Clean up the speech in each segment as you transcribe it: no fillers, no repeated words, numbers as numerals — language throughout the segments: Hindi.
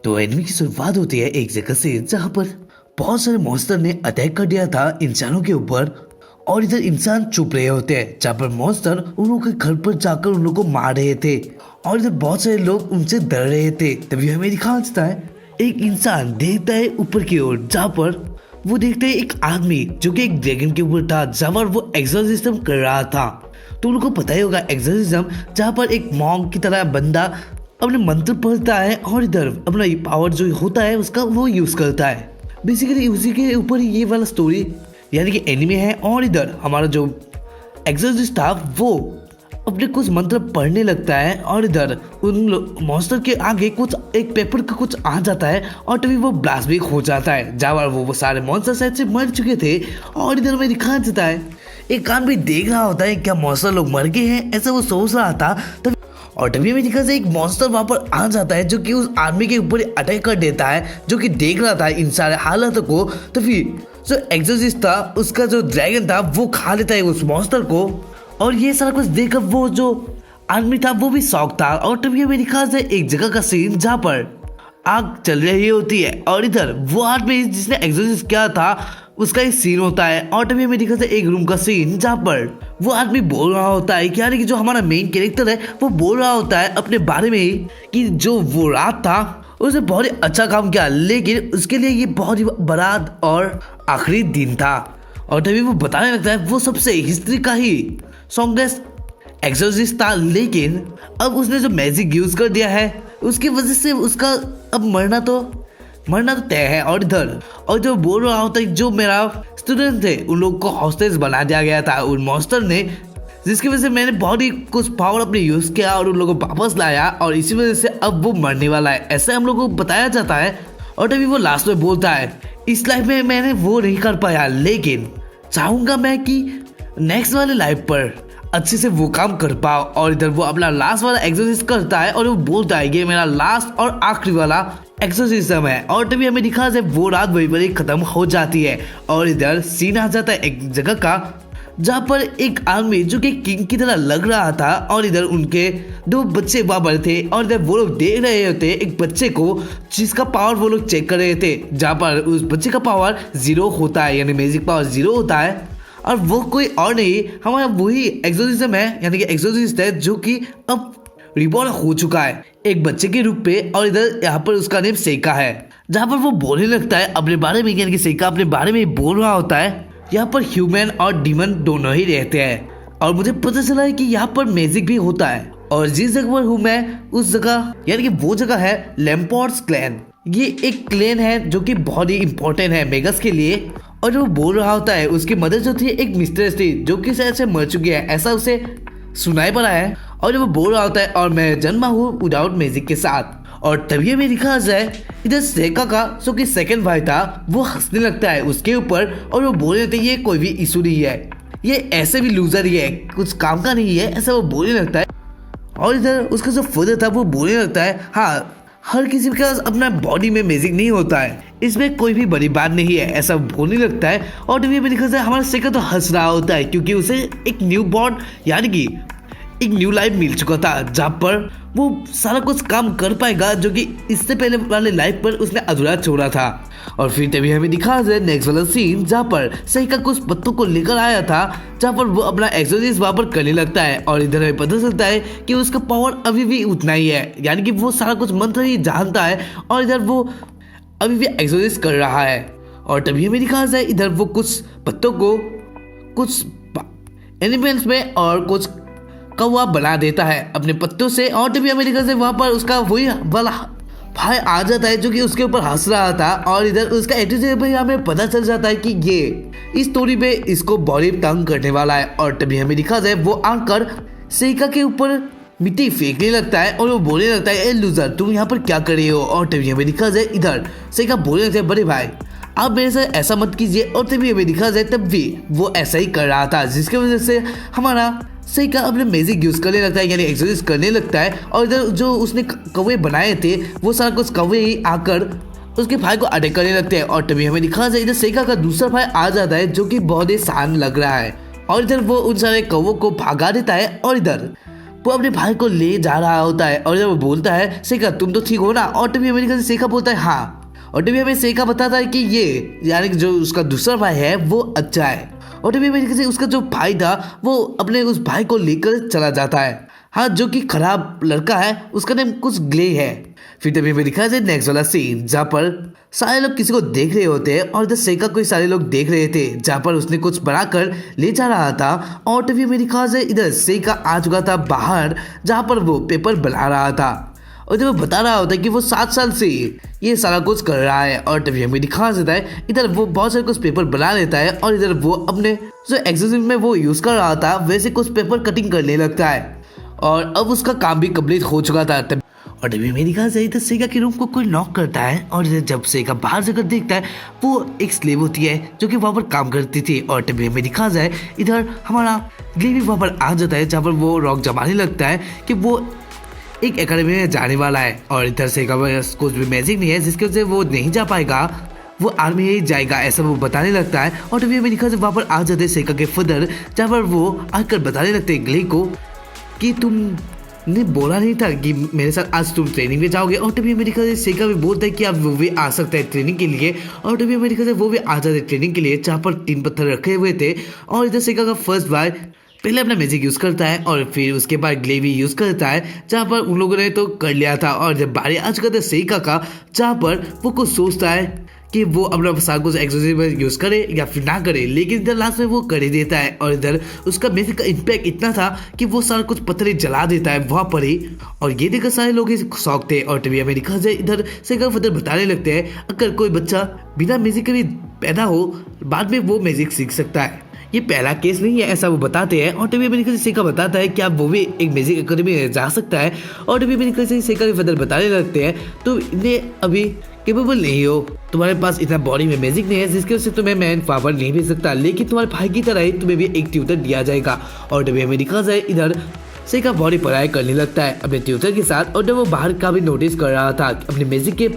तो एनिमे की शुरुआत होती है एक जगह से जहाँ पर बहुत सारे मॉन्स्टर ने अटैक कर दिया था इंसानों के ऊपर और इधर इंसान चुप रहे होते हैं जहाँ पर मॉन्स्टर उन लोगों के घर पर जाकर उन लोगों को मार रहे थे और इधर बहुत सारे लोग उनसे डर रहे थे। तभी हमें दिखा देता है एक इंसान देखता है ऊपर की ओर जहाँ पर वो देखते हैं एक आदमी जो कि एक ड्रैगन के ऊपर था जहाँ पर वो एक्सोर्सिज्म कर रहा था। तो उनको पता ही होगा एक्सोर्सिज्म जहाँ पर एक मॉन्क की तरह बंदा अपने मंत्र पढ़ता है और इधर अपना पावर जो होता है उसका वो यूज करता है। बेसिकली उसी के ऊपर ये वाला स्टोरी यानी कि एनिमे है। और इधर हमारा जो एक्सोर्सिस्ट था वो अपने कुछ मंत्र पढ़ने लगता है और इधर उन मॉन्स्टर के आगे कुछ एक पेपर का कुछ आ जाता है और तभी वो ब्लास्ट भी हो जाता है जहाँ पर वो सारे मॉन्स्टर शायद से मर चुके थे। और इधर में दिखा देता है एक कान भी देख रहा होता है क्या मॉन्स्टर लोग मर गए हैं, ऐसा वो सोच रहा था। और तभी में दिखा एक मॉन्स्टर वहां पर आ जाता है जो कि उस आदमी के ऊपर अटैक कर देता है जो कि देख रहा था इन सारे हालातों को। तो फिर जो एक्सोर्सिस्ट था उसका जो ड्रैगन था वो खा लेता है उस मॉन्स्टर को और ये सारा कुछ देखकर वो जो आदमी था वो भी शॉक था। और तभी में दिखा एक जगह का सीन जहाँ पर आग चल रही होती है और इधर वो आदमी जिसने एक्सोर्सिस्ट किया था उसका एक सीन होता है। और तभी हमें दिखा एक रूम का सीन जहाँ पर वो आदमी बोल रहा होता है कि यानी कि जो हमारा मेन कैरेक्टर है वो बोल रहा होता है अपने बारे में ही कि जो वो रात था उसने बहुत ही अच्छा काम किया लेकिन उसके लिए ये बहुत ही बड़ा और आखिरी दिन था। और तभी वो बताने लगता है वो सबसे हिस्ट्री का ही स्ट्रॉन्गेस्ट एक्सोर्सिस्ट था लेकिन अब उसने जो मैजिक यूज कर दिया है उसकी वजह से उसका अब मरना तो तय है। और इधर और जो बोल रहा होता है जो मेरा स्टूडेंट थे उन लोग को हॉस्टेज बना दिया गया था उन मॉन्स्टर ने जिसकी वजह से मैंने बहुत ही कुछ पावर अपने यूज किया और उन लोगों को वापस लाया और इसी वजह से अब वो मरने वाला है ऐसे हम लोगों को बताया जाता है। और तभी वो लास्ट में बोलता है इस लाइफ में मैंने वो नहीं कर पाया लेकिन चाहूंगा मैं कि नेक्स्ट वाले लाइफ पर अच्छे से वो काम कर पाओ। और इधर वो अपना लास्ट वाला एक्सरसाइज करता है और वो बोलता है ये मेरा लास्ट और आखिरी वाला एक्सोर्सिज्म है। और तभी हमें दिखा जाए वो रात वही पर खत्म हो जाती है और इधर सीन आ जाता है एक जगह का जहाँ पर एक आदमी जो कि किंग की तरह लग रहा था और इधर उनके दो बच्चे वहाँ थे और इधर वो लोग देख रहे होते एक बच्चे को जिसका पावर वो लोग चेक कर रहे थे जहाँ पर उस बच्चे का पावर 0 होता है यानी मैजिक पावर 0 होता है और वो कोई और नहीं हमारा वही एक्सोर्सिज्म है यानी कि एक्सोर्सिस्ट है जो कि अब रिबॉर्न हो चुका है एक बच्चे के रूप पे। और इधर यहाँ पर उसका नेम सेका है जहाँ पर वो बोलने लगता है अपने बारे में यानी कि सेका अपने बारे में बोल रहा होता है यहाँ पर ह्यूमन और डीमन दोनों ही रहते हैं और मुझे पता चला है कि यहाँ पर मैजिक भी होता है और जिस जगह पर हूँ मैं उस जगह यानी कि वो जगह है लैम्पोर्ट्स क्लैन। ये एक क्लैन है जो कि बहुत ही इंपॉर्टेंट है मेगस के लिए। और जो बोल रहा होता है उसकी मदर जो थी एक मिस्ट्रेस थी जो कि शायद से मर चुकी है ऐसा उसे सुनाई पड़ा है। और जब वो बोल रहा होता है और मैं जन्मा हूँ विदाउट मैजिक के साथ। और तभी हमें दिखा जाए इधर सेका का जो कि सेकंड भाई था वो हंसने लगता है उसके ऊपर और वो बोल रहे थे ये कोई भी इशू नहीं है ये ऐसे भी लूजर ही है कुछ काम का नहीं है ऐसा वो बोलने लगता है। और इधर उसका जो फादर था वो बोलने लगता है हाँ हर किसी के पास अपना बॉडी में मैजिक नहीं होता है इसमें कोई भी बड़ी बात नहीं है ऐसा बोलने लगता है। और तभी हमें दिखा जाए हमारा सेका तो हंस रहा होता है क्योंकि उसे एक न्यू बॉर्न यानी कि एक न्यू लाइफ मिल चुका था जहाँ पर वो सारा कुछ काम कर पाएगा जो कि इससे पहले वाले लाइफ पर उसने अधूरा छोड़ा था। और फिर तभी हमें दिखा जाए नेक्स्ट वाला सीन जहाँ पर सेका कुछ पत्तों को लेकर आया था जहाँ पर वो अपना एक्सरसाइज वहाँ पर करने लगता है। और इधर हमें पता चलता है कि उसका पावर अभी भी उतना ही है यानी कि वो सारा कुछ मंत्र ही जानता है और इधर वो अभी भी एक्सरसाइज कर रहा है। और तभी हमें दिखा जाए इधर वो कुछ पत्तों को कुछ एनिमल्स में और कुछ कौवा बना देता है अपने पत्तों से। और तभी अमेरिका से वहाँ पर उसका वही वाला भाई आ जाता है जो कि उसके ऊपर हंस रहा था। और इधर उसका एटीट्यूड भी हमें पता चल जाता है कि ये इस स्टोरी पे इसको बॉडी तंग करने वाला है। और तभी हमें दिखा जाए वो आकर सेका के ऊपर मिट्टी फेंकने लगता है और वो बोलने लगता है ए लूजर तुम यहाँ पर क्या कर रहे हो। और तभी हमें दिखा जाए इधर सेका बोलने लगता है बड़े भाई आप मेरे साथ ऐसा मत कीजिए। और तभी हमें दिखा जाए तब भी वो ऐसा ही कर रहा था जिसकी वजह से हमारा सेका अपने मैजिक यूज करने लगता है यानी एक्सरसाइज करने लगता है। और इधर जो उसने कौवे बनाए थे वो सारा कुछ कौवे ही आकर उसके भाई को अटैक करने लगते हैं। और तभी हमें दिखा जाए इधर सेका का दूसरा भाई आ जाता है जो कि बहुत ही शान लग रहा है और इधर वो उन सारे कौवों को भागा देता है। और इधर वो अपने भाई को ले जा रहा होता है और जब वो बोलता है सेका तुम तो ठीक हो ना, और तभी अमेरिका से सेका बोलता है हाँ, और तभी हमें सेका बताता है कि ये यानी कि जो उसका दूसरा भाई है वो अच्छा है, और तभी अमेरिका से उसका जो भाई था वो अपने उस भाई को लेकर चला जाता है, हाँ जो कि खराब लड़का है, उसका नाम कुछ ग्ले है। फिर तभी हमें दिखा जाए नेक्स्ट वाला सीन जहाँ पर सारे लोग किसी को देख रहे होते हैं और इधर सेका को सारे लोग देख रहे थे जहाँ पर उसने कुछ बनाकर ले जा रहा था, और तभी हमें दिखा जाए इधर सेका आ चुका था बाहर जहाँ पर वो पेपर बना रहा था, और इधर वो बता रहा होता है कि वो 7 साल से ये सारा कुछ कर रहा है, और तभी हमें दिखा देता है इधर वो बहुत सारे कुछ पेपर बना लेता है और इधर वो अपने जो एक्सरसाइज में वो यूज कर रहा था वैसे कुछ पेपर कटिंग करने लगता है, और अब उसका काम भी कंप्लीट हो चुका था। और तभी मेरी ख्याल से इधर सेका के रूम को कोई नॉक करता है, और इधर जब सेका बाहर जाकर देखता है वो एक स्लेव होती है जो कि वहाँ पर काम करती थी, और तभी हमें दिखा जाए इधर हमारा ग्ले भी वहाँ पर आ जाता है जहाँ पर वो रॉक जमाने लगता है कि वो एक एकेडमी में जाने वाला है, और इधर सेका कुछ भी मैजिक नहीं है जिसकी वजह से वो नहीं जा पाएगा, वो आर्मी ही जाएगा ऐसा वो बताने लगता है। और तभी हमें दिखा वहाँ पर आ जाते हैं सेका के फादर जहाँ पर वो आकर बताने लगते हैं ग्ले को कि तुमने बोला नहीं था कि मेरे साथ आज तुम ट्रेनिंग में जाओगे, और तभी अमेरिका से सेका भी बोलता है कि अब वो भी आ सकता है ट्रेनिंग के लिए, और तभी अमेरिका से वो भी आ जाते ट्रेनिंग के लिए जहाँ पर 3 पत्थर रखे हुए थे, और इधर सेका का फर्स्ट बार पहले अपना मैजिक यूज़ करता है और फिर उसके बाद ग्ले भी यूज़ करता है जहाँ पर उन लोगों ने तो कर लिया था, और जब बारी आ चुका था सेका का जहाँ पर वो कुछ सोचता है कि वो अपना सारा कुछ एक्सरसाइज में यूज़ करे या फिर ना करे, लेकिन इधर लास्ट में वो कर ही देता है, और इधर उसका मैजिक का इम्पैक्ट इतना था कि वो सारा कुछ पत्थर जला देता है वहाँ पर ही, और ये देखकर सारे लोग शौक थे। और तभी हमें दिखा जाए इधर सेका फादर बताने लगते हैं अगर कोई बच्चा बिना मैजिक के भी पैदा हो बाद में वो मैजिक सीख सकता है, ये पहला केस नहीं है ऐसा वो बताते हैं। और तभी अमेरिका से सेका बताता है कि आप वो भी एक मैजिक एकेडमी में जा सकता है, और तभी अमेरिका से सेका के फादर बताने लगते हैं तो इन्हें अभी केपेबल नहीं हो, तुम्हारे पास इतना बॉडी में मैजिक नहीं है जिसकी वजह से तुम्हें मैं पावर नहीं भेज सकता, लेकिन तुम्हारे भाई की तरह ही तुम्हें भी एक ट्यूटर दिया जाएगा। और तभी अमेरिका से इधर सेका बॉडी पढ़ाई करने लगता है अपने ट्यूटर के साथ, और जब वो बाहर का भी नोटिस कर रहा था अपने मैजिक के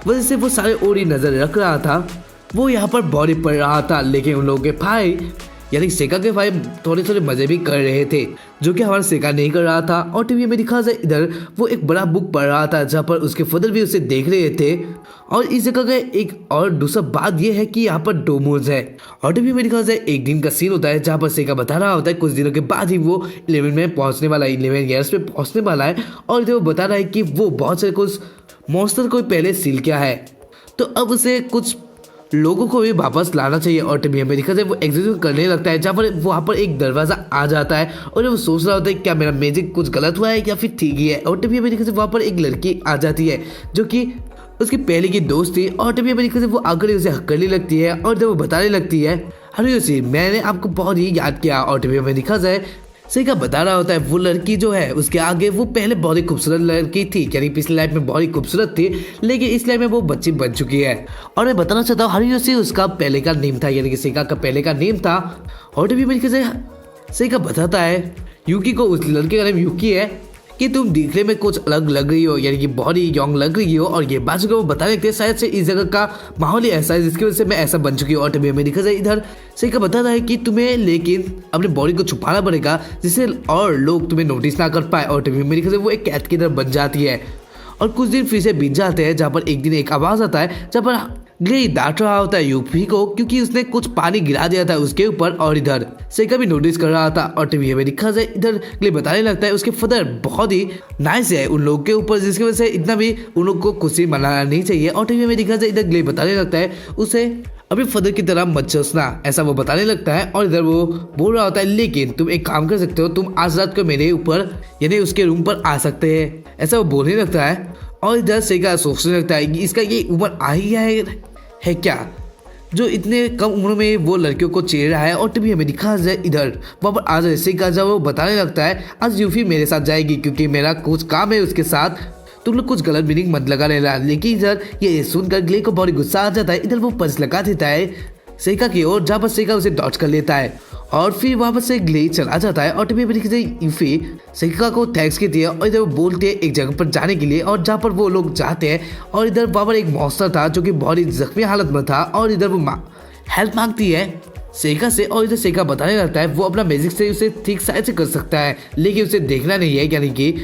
वजह से वो सारे और ही नजर रख रहा था, वो यहाँ पर बॉडी पढ़ रहा था, लेकिन उन लोगों के भाई यानी सेका के भाई थोड़े थोड़े मजे भी कर रहे थे जो कि हमारा सेका नहीं कर रहा था। और टीवी में दिखा जाए इधर वो एक बड़ा बुक पढ़ रहा था जहाँ पर उसके फादर भी उसे देख रहे थे, और इस जगह का एक और दूसरा बात यह है कि यहाँ पर डोमोज है। और टीवी में दिखा जाए एक दिन का सीन होता है जहाँ पर सेका बता रहा होता है कुछ दिनों के बाद ही वो 11 में पहुँचने वाला है, 11 ईयर्स में पहुँचने वाला है, और इधर वो बता रहा है कि वो बहुत सारे कुछ मॉन्स्टर को पहले सील किया है, तो अब उसे कुछ लोगों को भी वापस लाना चाहिए। और तभी हमें दिखा जाए वो एग्जीक्यूट करने लगता है जहाँ पर वहाँ पर एक दरवाजा आ जाता है, और वो सोच रहा होता है क्या मेरा मैजिक कुछ गलत हुआ है या फिर ठीक ही है। और तभी हमें दिखा जाए वहाँ पर एक लड़की आ जाती है जो कि उसकी पहले की दोस्त थी, और तभी हमें दिखा जाए वो आकर उसे हक करने लगती है, और जब वो बताने लगती है अरे योशी मैंने आपको बहुत ही याद किया। और तभी हमें दिखा जाए सेका बता रहा होता है वो लड़की जो है उसके आगे वो पहले बहुत ही खूबसूरत लड़की थी, यानी पिछली लाइफ में बहुत ही खूबसूरत थी, लेकिन इस लाइफ में वो बच्ची बन चुकी है। और मैं बताना चाहता हूँ हरियोशी उसका पहले का नेम था, यानी कि सेका का पहले का नेम था। और तभी मेरे से सेका बताता है यूकी को, उस लड़के का नाम यूकी है, कि तुम दिखने में कुछ अलग लग रही हो, यानी कि बहुत ही यंग लग रही हो। और ये बात को वो बताने लगते हैं शायद से इस जगह का माहौल ही ऐसा है जिसकी वजह से मैं ऐसा बन चुकी हूँ। और तभी हमें दिखा जाए इधर सेका बताता है कि तुम्हें लेकिन अपने बॉडी को छुपाना पड़ेगा जिससे और लोग तुम्हें नोटिस ना कर पाए। और तभी मेरे ख्याल से वो एक कैट की तरह बन जाती है, और कुछ दिन फिर से बीत जाते हैं जहाँ पर एक दिन एक आवाज़ आता है जहाँ पर ग्ले डांट रहा होता है यूपी को क्योंकि उसने कुछ पानी गिरा दिया था उसके ऊपर, और इधर सेका भी नोटिस कर रहा था। और टीवी में दिखा जाए इधर ग्ले बताने लगता है उसके फादर बहुत ही नाइस है उन लोगों के ऊपर, जिसकी वजह से इतना भी उन लोग को खुशी मनाना नहीं चाहिए। और टीवी में दिखा जाए इधर ग्ले बताने लगता है उसे अपने फादर की तरह मत चूसना, ऐसा वो बताने लगता है। और इधर वो बोल रहा होता है लेकिन तुम एक काम कर सकते हो, तुम आज रात को मेरे ऊपर यानी उसके रूम पर आ सकते हैं, ऐसा वो बोलने लगता है। और इधर सेका सोचने लगता है कि इसका ये उम्र आई है क्या जो इतने कम उम्र में वो लड़कियों को छेड़ रहा है। और तभी हमें दिखा जाए इधर वहाँ पर आ जाए सेका जब वो बताने लगता है आज यूफी मेरे साथ जाएगी क्योंकि मेरा कुछ काम है उसके साथ, तुम लोग कुछ गलत मीनिंग मत लगा लेना। लेकिन इधर ये सुनकर ग्ले को बहुत गुस्सा आ जाता है, इधर वो पंच लगा देता है सेका की ओर जहाँ पर सेका उसे डॉच कर लेता है, और फिर वहाँ पर से ग्ले चला जाता है। और तभी यूफी सेका को थैंक्स कहती है, और इधर वो बोलते हैं एक जगह पर जाने के लिए, और जहाँ पर वो लोग जाते हैं। और इधर वहाँ पर एक मॉन्स्टर था जो कि बहुत ही जख्मी हालत में था, और इधर वो हेल्प मांगती है सेका से, और इधर सेका बताने लगता है वो अपना मैजिक से उसे ठीक साइड से कर सकता है, लेकिन उसे देखना नहीं है, यानी कि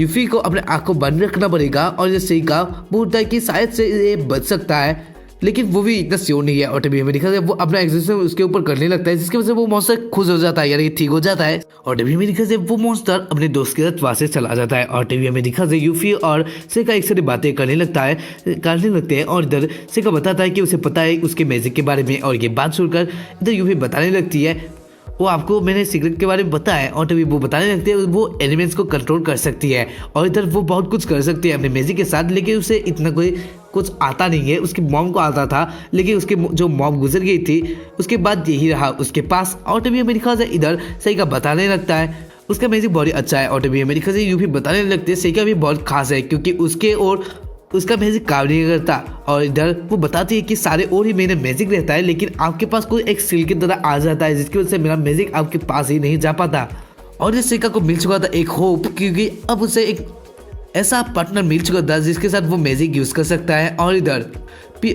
यूफी को अपने आँख को बंद रखना पड़ेगा। और इधर सेका बोलता है कि शायद से ये बच सकता है, लेकिन वो भी इतना श्योर नहीं है। और टीवी में दिखा जाए वो अपना एक्सरसाइज उसके ऊपर करने लगता है, जिसकी वजह से वो मॉन्स्टर खुश हो जाता है, यानी ठीक हो जाता है। और टीवी में दिखा जाए वो मॉन्स्टर अपने दोस्त के साथ वहां से चला जाता है। और टीवी में दिखा जाए यूफी और सेका एक सारी बातें करने लगते हैं। और इधर सेका बताता है कि उसे पता है उसके मैजिक के बारे में। और ये बात सुनकर इधर यूफी बताने लगती है वो आपको मैंने सीक्रेट के बारे में बताया है। और तभी वो बताने लगती है वो एलिमेंट्स को कंट्रोल कर सकती है, और इधर वो बहुत कुछ कर सकती है अपने मैजिक के साथ, लेकिन उसे इतना कोई कुछ आता नहीं है। उसकी मॉम को आता था, लेकिन उसके जो मॉम गुजर गई थी उसके बाद यही रहा उसके पास। और तभी मेरे ख्याल से इधर सेका बताने लगता है उसका मैजिक बहुत ही अच्छा है। और तभी मेरे ख्याल से यूफी बताने लगते हैं सेका भी बहुत खास है, क्योंकि उसके और उसका मैजिक काम नहीं करता। और इधर वो बताती है कि सारे और ही मेरा मैजिक रहता है, लेकिन आपके पास कोई एक स्किल की तरह आ जाता है, जिसकी वजह से मेरा मैजिक आपके पास ही नहीं जा पाता। और इस सेका को मिल चुका था एक होप, क्योंकि अब उसे एक ऐसा पार्टनर मिल चुका था जिसके साथ वो मैजिक यूज कर सकता है। और इधर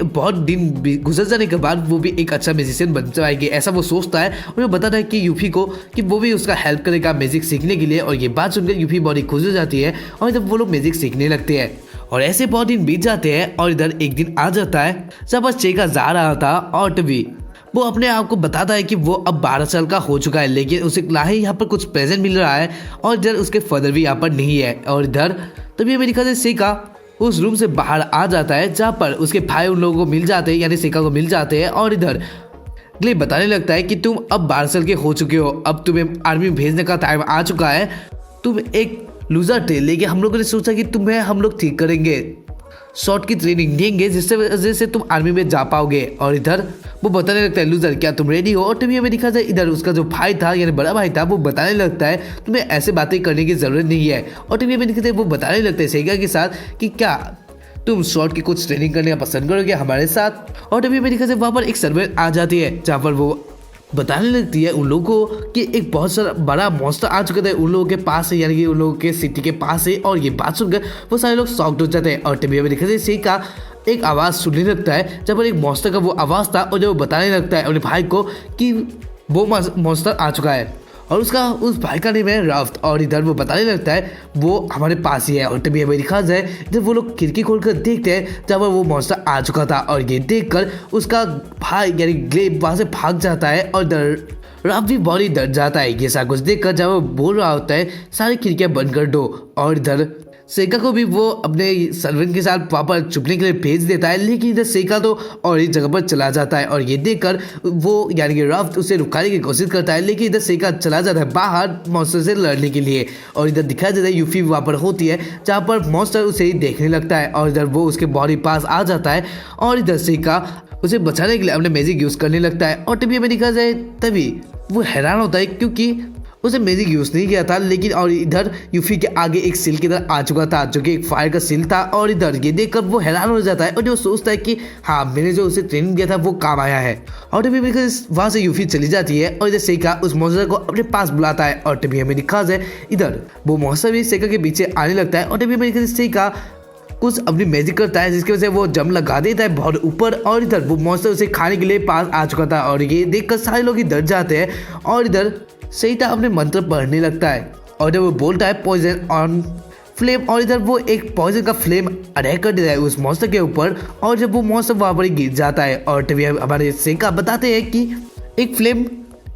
बहुत दिन गुजर जाने के बाद वो भी एक अच्छा म्यूजिशियन बन जाएगी, ऐसा वो सोचता है। और वो बताता है कि यूफी को कि वो भी उसका हेल्प करेगा म्यूजिक सीखने के लिए। और ये बात सुनकर यूफी बहुत ही खुश हो जाती है, और जब वो लोग म्यूजिक सीखने लगते हैं। और ऐसे बहुत दिन बीत जाते हैं, और इधर एक दिन आ जाता है जब सेका जा रहा था। और तभी वो अपने आप को बताता है कि वो अब 12 साल का हो चुका है, लेकिन उसे लाहे यहाँ पर कुछ प्रेजेंट मिल रहा है, और इधर उसके फादर भी यहाँ पर नहीं है। और इधर तभी मेरे ख्याल से सेका उस रूम से बाहर आ जाता है, जहाँ पर उसके भाई उन लोगों को मिल जाते हैं, यानी सेका को मिल जाते हैं। और इधर ग्लेब बताने लगता है कि तुम अब 12 साल के हो चुके हो, अब तुम्हें आर्मी में भेजने का टाइम आ चुका है। तुम एक लूजर थे, लेकिन हम लोगों ने सोचा कि तुम्हें हम लोग ठीक करेंगे, शॉर्ट की ट्रेनिंग देंगे, जिससे वजह से तुम आर्मी में जा पाओगे। और इधर वो बताने लगता है लूजर क्या तुम रेडी हो। और तभी हमें दिखा जाए इधर उसका जो भाई था, यानी बड़ा भाई था, वो बताने लगता है तुम्हें ऐसे बातें करने की जरूरत नहीं है। और तभी हमें दिखा वो बताने लगता है सेगा के साथ कि क्या तुम शॉर्ट की कुछ ट्रेनिंग करने का पसंद करोगे हमारे साथ। और तभी हमें दिखा जाए वहाँ पर एक सर्वर आ जाती है, जहाँ पर वो बताने लगती है उन लोगों को कि एक बहुत सारा बड़ा मॉन्स्टर आ चुका था उन लोगों के पास है, यानी कि उन लोगों के सिटी के पास है। और ये बात सुनकर वो सारे लोग शॉक्ड हो जाते हैं। और टीवी में दिखाते सेका एक आवाज़ सुनने लगता है, जब पर एक मॉन्स्टर का वो आवाज़ था, और जब वो बताने लगता है अपने भाई को कि वो मॉन्स्टर आ चुका है, और उस भाई का नाम है राफ्ट। और इधर वो बताने लगता है वो हमारे पास ही है। और तभी हमें दिखा जाए जब वो लोग खिड़की खोलकर देखते हैं, जब वो मॉन्स्टर आ चुका था। और ये देखकर उसका भाई यानी ग्लेब वहां से भाग जाता है, और इधर राफ्ट भी बहुत ही डर जाता है ये सारा कुछ देखकर। जब वो बोल रहा होता है सारी खिड़कियां बंद कर दो, और इधर सेका को भी वो अपने सर्वेंट के साथ वहाँ पर छुपने के लिए भेज देता है, लेकिन इधर सेका तो और एक जगह पर चला जाता है। और ये देखकर वो यानी कि राफ्ट उसे रुकाने की कोशिश करता है, लेकिन इधर सेका चला जाता है बाहर मॉन्स्टर से लड़ने के लिए। और इधर दिखाया जाता है यूफी वहाँ पर होती है, जहाँ पर मॉन्स्टर उसे ही देखने लगता है। और इधर वो उसके बॉडी पास आ जाता है, और इधर सेका उसे बचाने के लिए अपने मैजिक यूज़ करने लगता है। और तभी हमें दिखा जाए तभी वो हैरान होता है, क्योंकि उसे मैजिक यूज नहीं किया था, लेकिन और इधर यूफी के आगे एक सील की तरह आ चुका था, जो कि एक फायर का सील था। और इधर ये देखकर वो हैरान हो जाता है, और जो सोचता है कि हाँ मैंने जो उसे ट्रेनिंग दिया था वो काम आया है। और तभी वहां से यूफी चली जाती है, और इधर सेका उस मॉन्स्टर को अपने पास बुलाता है। और तभी हमें दिखा जाए इधर वो मॉन्स्टर भी सेका के पीछे आने लगता है। और तभी हमें सेका कुछ अपनी मैजिक करता है, जिसकी वजह से वो जम लगा देता है बहुत ऊपर। और इधर वो मॉन्स्टर उसे खाने के लिए पास आ चुका था, और ये देखकर सारे लोग डर जाते हैं। और इधर सेका अपने मंत्र पढ़ने लगता है, और जब वो बोलता है पॉइजन ऑन फ्लेम, और इधर वो एक पॉइजन का फ्लेम अटैक कर देता है उस मॉन्स्टर के ऊपर। और जब वो मॉन्स्टर वहाँ पर गिर जाता है, और तभी हमारे सेका बताते हैं कि एक फ्लेम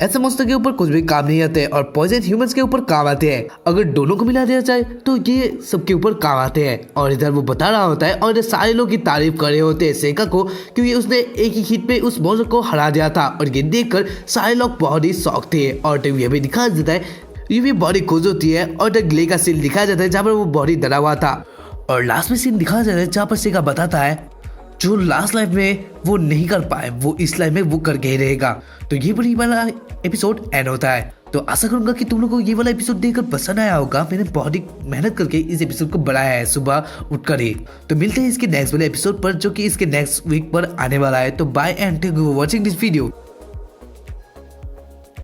ऐसे मॉन्स्टर के ऊपर कुछ भी काम नहीं आते, और पॉइजन ह्यूमंस के ऊपर काम आते हैं। अगर दोनों को मिला दिया जाए तो ये सबके ऊपर काम आते हैं। और इधर वो बता रहा होता है, और इधर सारे लोग की तारीफ कर रहे होते हैं सेका को, क्योंकि उसने एक ही हिट पे उस मॉन्स्टर को हरा दिया था। और ये देखकर सारे लोग बहुत ही शौक थे। और तभी अभी दिखा देता है ये भी बहुत ही खुश होती है। और इधर ग्ले का सीन दिखाया जाता है, जहाँ पर वो बहुत ही डरा हुआ था। और लास्ट में सीन दिखाया जाता है, जहाँ पर सेका बताता है जो लास्ट लाइफ में वो नहीं कर पाए वो इस लाइफ में वो करके ही रहेगा। तो ये बड़ी वाला एपिसोड एंड होता है। तो आशा करूंगा कि तुम लोगों को ये वाला एपिसोड देखकर पसंद आया होगा। मैंने बहुत ही मेहनत करके इस एपिसोड को बनाया है सुबह उठकर ही। तो मिलते हैं इसके नेक्स्ट वाले एपिसोड पर, जो कि इसके नेक्स्ट वीक पर आने वाला है। तो bye and thank you for watching this video.